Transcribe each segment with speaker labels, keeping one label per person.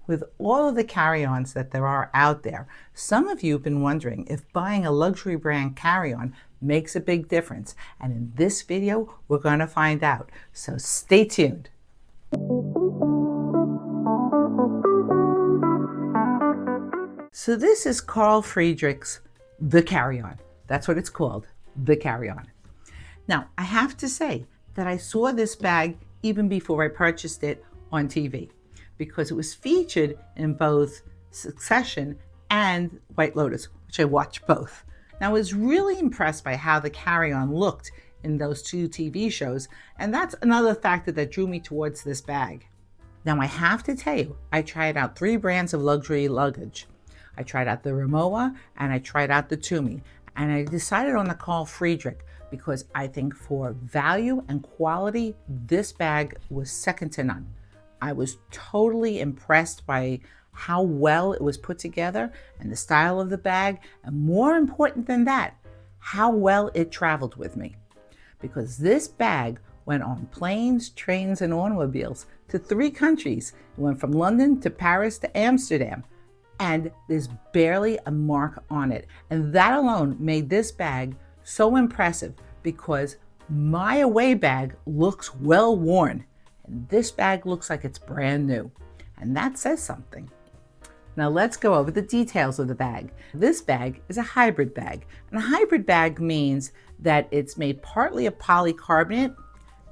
Speaker 1: With all of the carry-ons that there are out there, some of you have been wondering if buying a luxury brand carry-on makes a big difference. And in this video, we're going to find out. So stay tuned. So this is Carl Friedrik's The Carry-On. That's what it's called, The Carry-On. Now, I have to say that I saw this bag even before I purchased it on TV, because it was featured in both Succession and White Lotus, which I watched both. Now, I was really impressed by how the carry-on looked in those two TV shows, and that's another factor that drew me towards this bag. Now, I have to tell you, I tried out 3 brands of luxury luggage. I tried out the Rimowa and I tried out the Tumi, and I decided on the Carl Friedrik because I think for value and quality, this bag was second to none. I was totally impressed by how well it was put together and the style of the bag, and more important than that, how well it traveled with me. Because this bag went on planes, trains, and automobiles to 3 countries. It went from London to Paris to Amsterdam, and there's barely a mark on it. And that alone made this bag so impressive, because my away bag looks well worn. And this bag looks like it's brand new, and that says something. Now let's go over the details of the bag. This bag is a hybrid bag, and a hybrid bag means that it's made partly of polycarbonate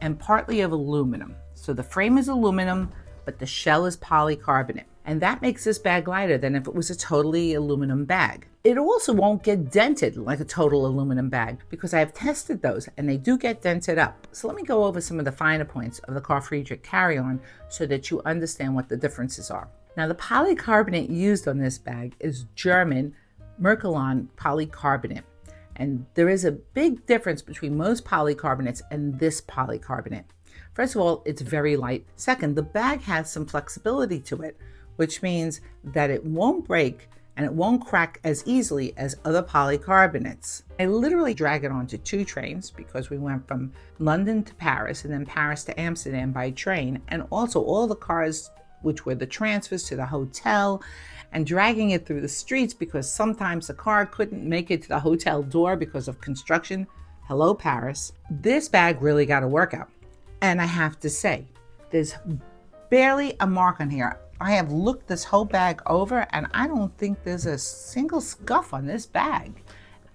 Speaker 1: and partly of aluminum. So the frame is aluminum, but the shell is polycarbonate, and that makes this bag lighter than if it was a totally aluminum bag. It also won't get dented like a total aluminum bag, because I have tested those and they do get dented up. So let me go over some of the finer points of the Carl Friedrik carry-on so that you understand what the differences are. Now, the polycarbonate used on this bag is German Mercalon polycarbonate. And there is a big difference between most polycarbonates and this polycarbonate. First of all, it's very light. Second, the bag has some flexibility to it, which means that it won't break and it won't crack as easily as other polycarbonates. I literally drag it onto 2 trains, because we went from London to Paris and then Paris to Amsterdam by train, and also all the cars, which were the transfers to the hotel, and dragging it through the streets because sometimes the car couldn't make it to the hotel door because of construction. Hello, Paris. This bag really got a workout. And I have to say, there's barely a mark on here. I have looked this whole bag over, and I don't think there's a single scuff on this bag.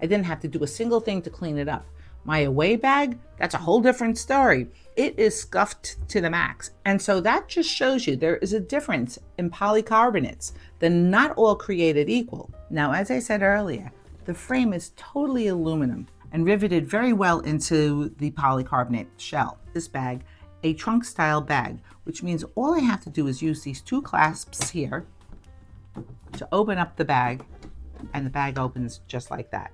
Speaker 1: I didn't have to do a single thing to clean it up. My away bag, that's a whole different story. It is scuffed to the max. And so that just shows you there is a difference in polycarbonates. They're not all created equal. Now, as I said earlier, the frame is totally aluminum and riveted very well into the polycarbonate shell. This bag, a trunk style bag, which means all I have to do is use these 2 clasps here to open up the bag, and the bag opens just like that.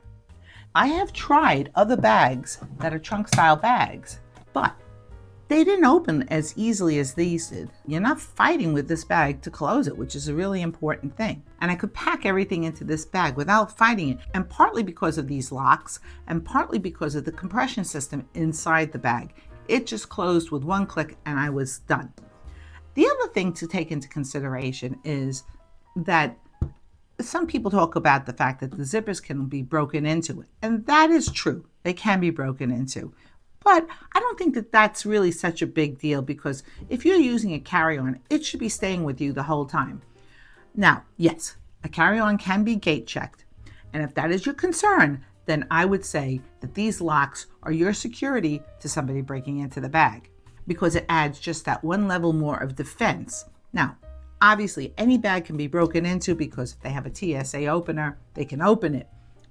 Speaker 1: I have tried other bags that are trunk style bags, but they didn't open as easily as these did. You're not fighting with this bag to close it, which is a really important thing. And I could pack everything into this bag without fighting it, and partly because of these locks, and partly because of the compression system inside the bag. It just closed with 1 click and I was done. The other thing to take into consideration is that some people talk about the fact that the zippers can be broken into, and that is true. They can be broken into. But I don't think that that's really such a big deal, because if you're using a carry-on, it should be staying with you the whole time. Now, yes, a carry-on can be gate checked, and if that is your concern, then I would say that these locks are your security to somebody breaking into the bag, because it adds just that 1 level more of defense. Now, obviously, any bag can be broken into, because if they have a TSA opener, they can open it.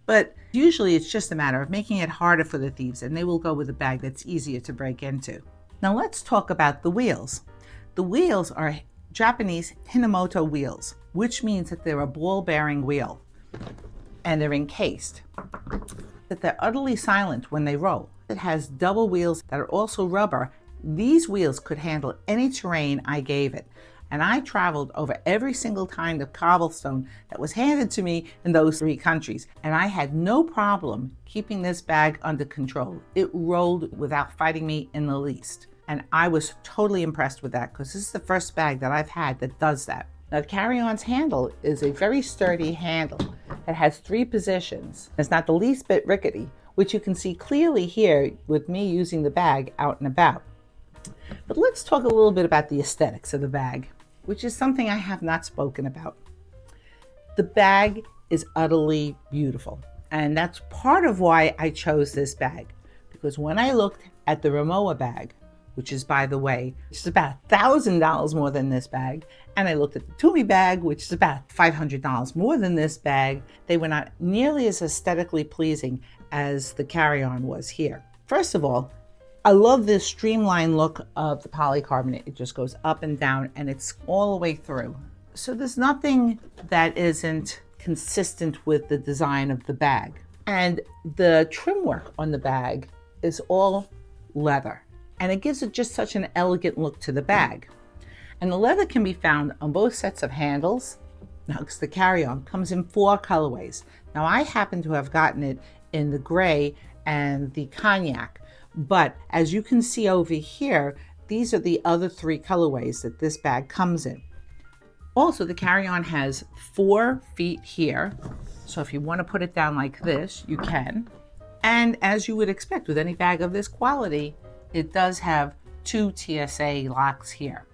Speaker 1: But usually it's just a matter of making it harder for the thieves, and they will go with a bag that's easier to break into. Now let's talk about the wheels. The wheels are Japanese Hinomoto wheels, which means that they're a ball-bearing wheel, and they're encased, that they're utterly silent when they roll. It has double wheels that are also rubber. These wheels could handle any terrain I gave it. And I traveled over every single kind of cobblestone that was handed to me in those 3 countries. And I had no problem keeping this bag under control. It rolled without fighting me in the least. And I was totally impressed with that, because this is the first bag that I've had that does that. Now the CarryOn's handle is a very sturdy handle. It has 3 positions. It's not the least bit rickety, which you can see clearly here with me using the bag out and about. But let's talk a little bit about the aesthetics of the bag, which is something I have not spoken about. The bag is utterly beautiful, and that's part of why I chose this bag, because when I looked at the Rimowa bag, which is, by the way, which is about $1,000 more than this bag, and I looked at the Tumi bag, which is about $500 more than this bag, they were not nearly as aesthetically pleasing as the CarryOn was here. First of all, I love this streamlined look of the polycarbonate. It just goes up and down, and it's all the way through. So there's nothing that isn't consistent with the design of the bag. And the trim work on the bag is all leather, and it gives it just such an elegant look to the bag. And the leather can be found on both sets of handles. Now, because the CarryOn comes in 4 colorways. Now, I happen to have gotten it in the gray and the cognac, but as you can see over here, these are the other 3 colorways that this bag comes in. Also, the CarryOn has 4 feet here, so if you want to put it down like this, you can. And as you would expect with any bag of this quality, it does have 2 TSA locks here.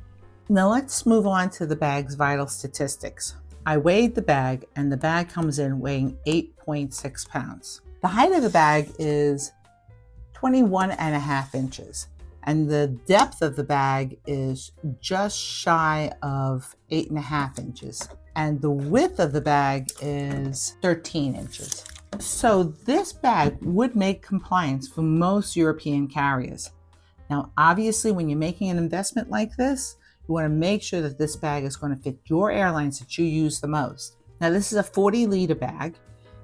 Speaker 1: Now let's move on to the bag's vital statistics. I weighed the bag, and the bag comes in weighing 8.6 pounds. The height of the bag is 21.5 inches, and the depth of the bag is just shy of 8.5 inches, and the width of the bag is 13 inches. So this bag would make compliance for most European carriers. Now, obviously, when you're making an investment like this, you want to make sure that this bag is going to fit your airlines that you use the most. Now, this is a 40-liter bag.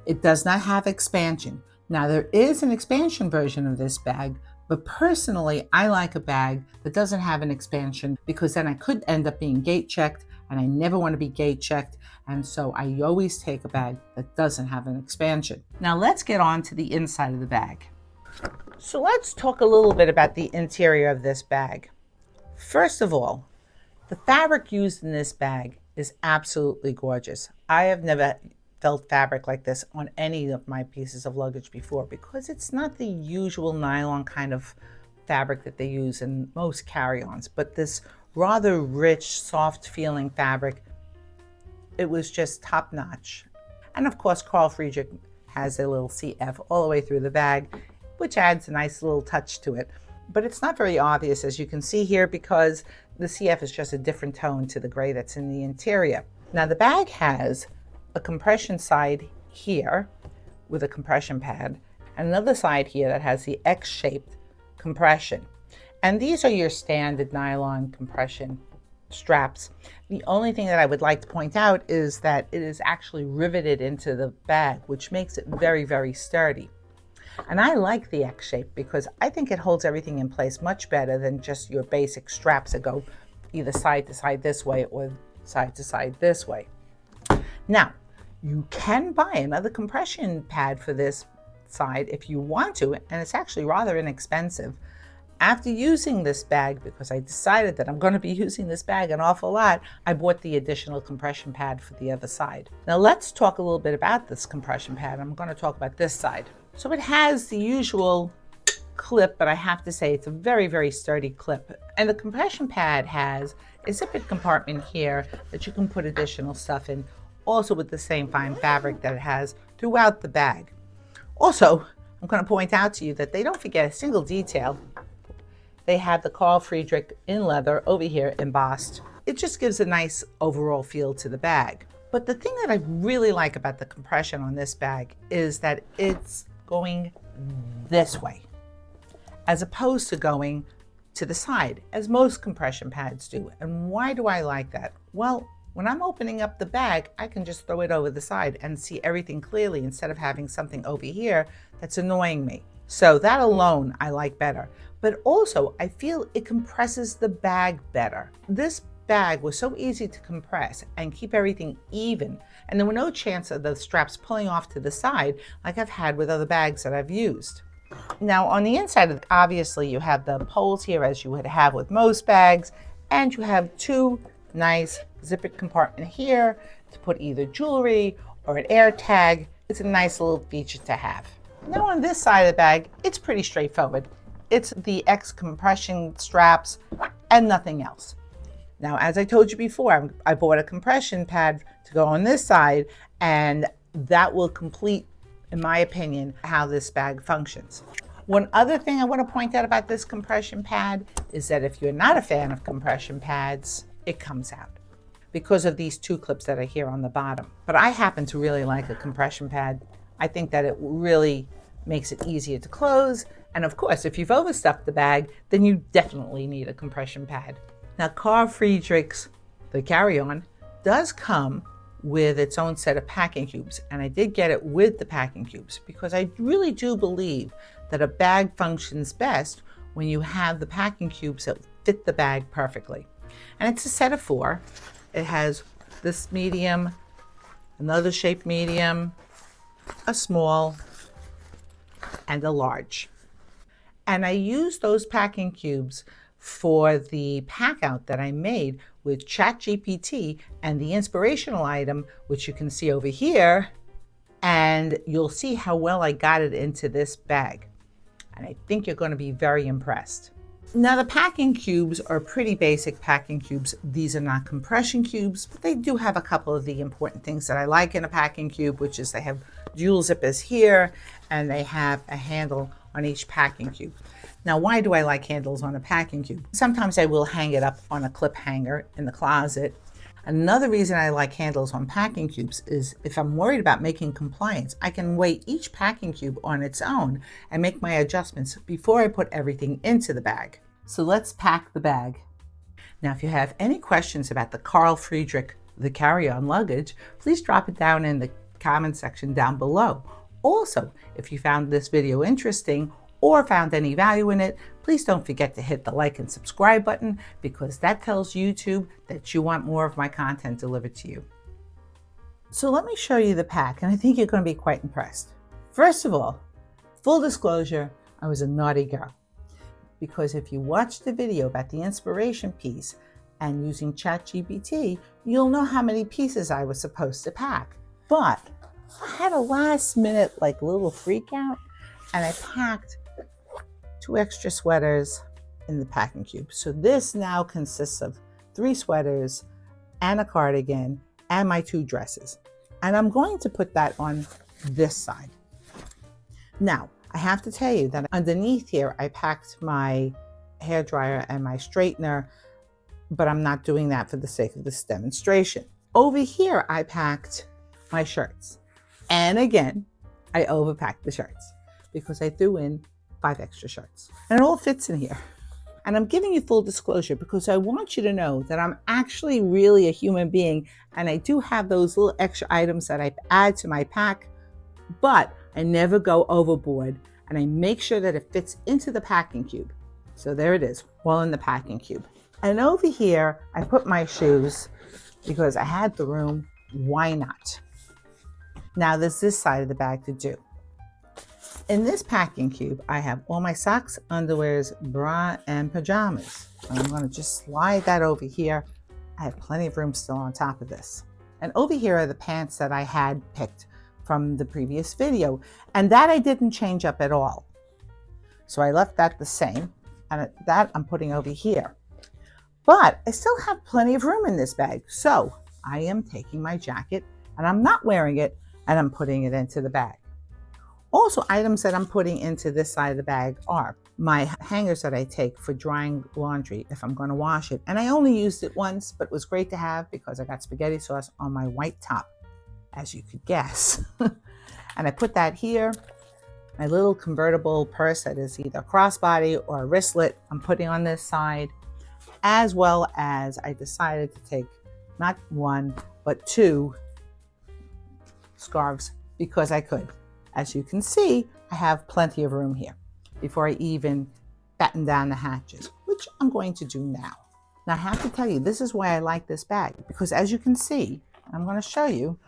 Speaker 1: It does not have expansion. Now, there is an expansion version of this bag, but personally, I like a bag that doesn't have an expansion, because then I could end up being gate checked, and I never want to be gate checked. And so I always take a bag that doesn't have an expansion. Now let's get on to the inside of the bag. So let's talk a little bit about the interior of this bag. First of all, the fabric used in this bag is absolutely gorgeous. I have never felt fabric like this on any of my pieces of luggage before, because it's not the usual nylon kind of fabric that they use in most carry-ons, but this rather rich, soft feeling fabric. It was just top notch. And of course, Carl Friedrik has a little CF all the way through the bag, which adds a nice little touch to it. But it's not very obvious, as you can see here, because the CF is just a different tone to the gray that's in the interior. Now the bag has a compression side here with a compression pad, and another side here that has the X-shaped compression. And these are your standard nylon compression straps. The only thing that I would like to point out is that it is actually riveted into the bag, which makes it very, very sturdy. And I like the X shape because I think it holds everything in place much better than just your basic straps that go either side to side this way or side to side this way. Now, you can buy another compression pad for this side if you want to, and it's actually rather inexpensive. After using this bag, because I decided that I'm going to be using this bag an awful lot, I bought the additional compression pad for the other side. Now let's talk a little bit about this compression pad. I'm going to talk about this side. So it has the usual clip, but I have to say it's a very, very sturdy clip. And the compression pad has a zippered compartment here that you can put additional stuff in, also with the same fine fabric that it has throughout the bag. Also, I'm going to point out to you that they don't forget a single detail. They have the Carl Friedrik in leather over here embossed. It just gives a nice overall feel to the bag. But the thing that I really like about the compression on this bag is that it's going this way, as opposed to going to the side, as most compression pads do. And why do I like that? Well, when I'm opening up the bag, I can just throw it over the side and see everything clearly instead of having something over here that's annoying me. So that alone I like better. But also I feel it compresses the bag better. This bag was so easy to compress and keep everything even, and there were no chance of the straps pulling off to the side like I've had with other bags that I've used. Now on the inside, obviously you have the poles here as you would have with most bags, and you have two nice zippered compartment here to put either jewelry or an air tag. It's a nice little feature to have. Now on this side of the bag, it's pretty straightforward. It's the X compression straps and nothing else. Now, as I told you before, I bought a compression pad to go on this side, and that will complete, in my opinion, how this bag functions. One other thing I want to point out about this compression pad is that if you're not a fan of compression pads, it comes out because of these two clips that are here on the bottom. But I happen to really like a compression pad. I think that it really makes it easier to close. And of course, if you've overstuffed the bag, then you definitely need a compression pad. Now, Carl Friedrik's, the CarryOn, does come with its own set of packing cubes. And I did get it with the packing cubes because I really do believe that a bag functions best when you have the packing cubes that fit the bag perfectly. And it's a set of 4. It has this medium, another shaped medium, a small, and a large. And I used those packing cubes for the pack out that I made with ChatGPT and the inspirational item, which you can see over here, and you'll see how well I got it into this bag. And I think you're going to be very impressed. Now, the packing cubes are pretty basic packing cubes. These are not compression cubes, but they do have a couple of the important things that I like in a packing cube, which is they have dual zippers here and they have a handle on each packing cube. Now, why do I like handles on a packing cube? Sometimes I will hang it up on a clip hanger in the closet. Another reason I like handles on packing cubes is if I'm worried about making compliance, I can weigh each packing cube on its own and make my adjustments before I put everything into the bag. So let's pack the bag. Now, if you have any questions about the Carl Friedrik, the CarryOn luggage, please drop it down in the comment section down below. Also, if you found this video interesting or found any value in it, please don't forget to hit the like and subscribe button because that tells YouTube that you want more of my content delivered to you. So let me show you the pack, and I think you're going to be quite impressed. First of all, full disclosure, I was a naughty girl because if you watch the video about the inspiration piece and using ChatGPT, you'll know how many pieces I was supposed to pack. But I had a last minute little freak out, and I packed 2 extra sweaters in the packing cube. So this now consists of 3 sweaters and a cardigan and my 2 dresses. And I'm going to put that on this side. Now, I have to tell you that underneath here, I packed my hairdryer and my straightener, but I'm not doing that for the sake of this demonstration. Over here, I packed my shirts. And again, I overpacked the shirts because I threw in 5 extra shirts. And it all fits in here. And I'm giving you full disclosure because I want you to know that I'm actually really a human being, and I do have those little extra items that I add to my pack, but I never go overboard, and I make sure that it fits into the packing cube. So there it is, all in the packing cube. And over here, I put my shoes because I had the room. Why not? Now there's this side of the bag to do. In this packing cube, I have all my socks, underwears, bra, and pajamas. I'm going to just slide that over here. I have plenty of room still on top of this. And over here are the pants that I had picked from the previous video, and that I didn't change up at all. So I left that the same, and that I'm putting over here. But I still have plenty of room in this bag, so I am taking my jacket, and I'm not wearing it, and I'm putting it into the bag. Also, items that I'm putting into this side of the bag are my hangers that I take for drying laundry if I'm going to wash it. And I only used it once, but it was great to have because I got spaghetti sauce on my white top, as you could guess. And I put that here. My little convertible purse that is either crossbody or a wristlet, I'm putting on this side, as well as I decided to take not 1, but 2 scarves because I could. As you can see, I have plenty of room here before I even batten down the hatches, which I'm going to do now. Now, I have to tell you, this is why I like this bag, because as you can see, I'm going to show you,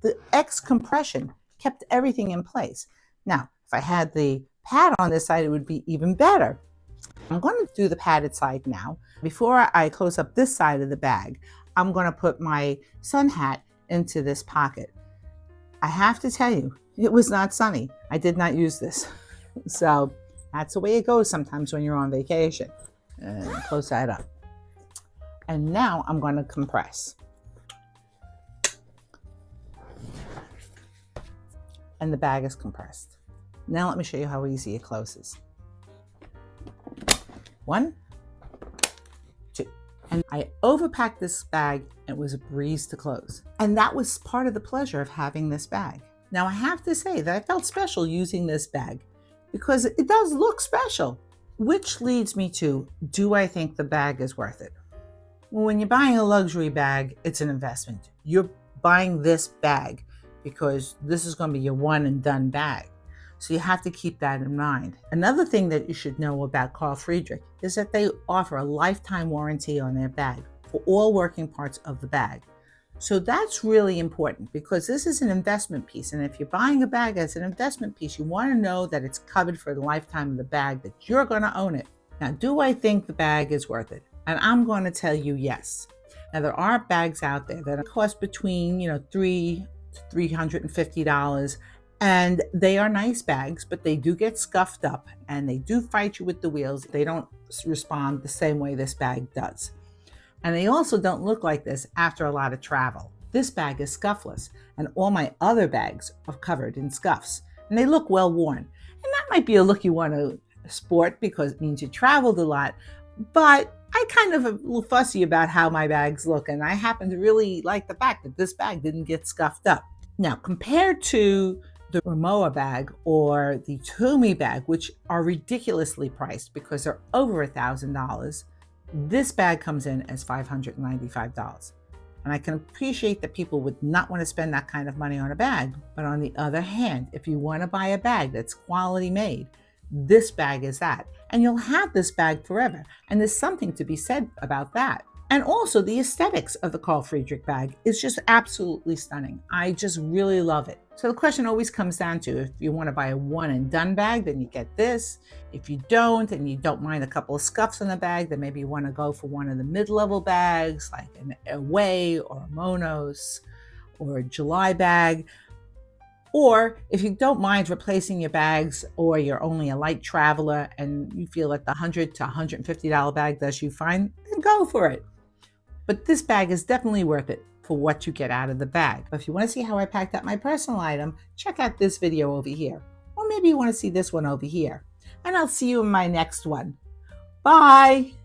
Speaker 1: the X compression kept everything in place. Now, if I had the pad on this side, it would be even better. I'm going to do the padded side now. Before I close up this side of the bag, I'm going to put my sun hat into this pocket. I have to tell you, it was not sunny. I did not use this. So that's the way it goes sometimes when you're on vacation. And close that up. And now I'm going to compress. And the bag is compressed. Now let me show you how easy it closes. 1, 2. And I overpacked this bag and it was a breeze to close. And that was part of the pleasure of having this bag. Now I have to say that I felt special using this bag because it does look special. Which leads me to, do I think the bag is worth it? Well, when you're buying a luxury bag, it's an investment. You're buying this bag because this is going to be your one and done bag. So you have to keep that in mind. Another thing that you should know about Carl Friedrik is that they offer a lifetime warranty on their bag for all working parts of the bag. So that's really important because this is an investment piece. And if you're buying a bag as an investment piece, you want to know that it's covered for the lifetime of the bag, that you're going to own it. Now, do I think the bag is worth it? And I'm going to tell you yes. Now, there are bags out there that cost between, $300 to $350. And they are nice bags, but they do get scuffed up and they do fight you with the wheels. They don't respond the same way this bag does. And they also don't look like this after a lot of travel. This bag is scuffless, and all my other bags are covered in scuffs, and they look well worn. And that might be a look you want to sport because it means you traveled a lot, but I kind of a little fussy about how my bags look, and I happen to really like the fact that this bag didn't get scuffed up. Now, compared to the Rimowa bag or the Tumi bag, which are ridiculously priced because they're over $1,000, this bag comes in as $595. And I can appreciate that people would not want to spend that kind of money on a bag. But on the other hand, if you want to buy a bag that's quality made, this bag is that. And you'll have this bag forever. And there's something to be said about that. And also the aesthetics of the Carl Friedrik bag is just absolutely stunning. I just really love it. So the question always comes down to, if you want to buy a one and done bag, then you get this. If you don't, and you don't mind a couple of scuffs on the bag, then maybe you want to go for one of the mid-level bags, like an Away or a Monos or a July bag. Or if you don't mind replacing your bags, or you're only a light traveler and you feel like the $100 to $150 bag does you fine, then go for it. But this bag is definitely worth it for what you get out of the bag. But if you want to see how I packed up my personal item, check out this video over here. Or maybe you want to see this one over here. And I'll see you in my next one. Bye!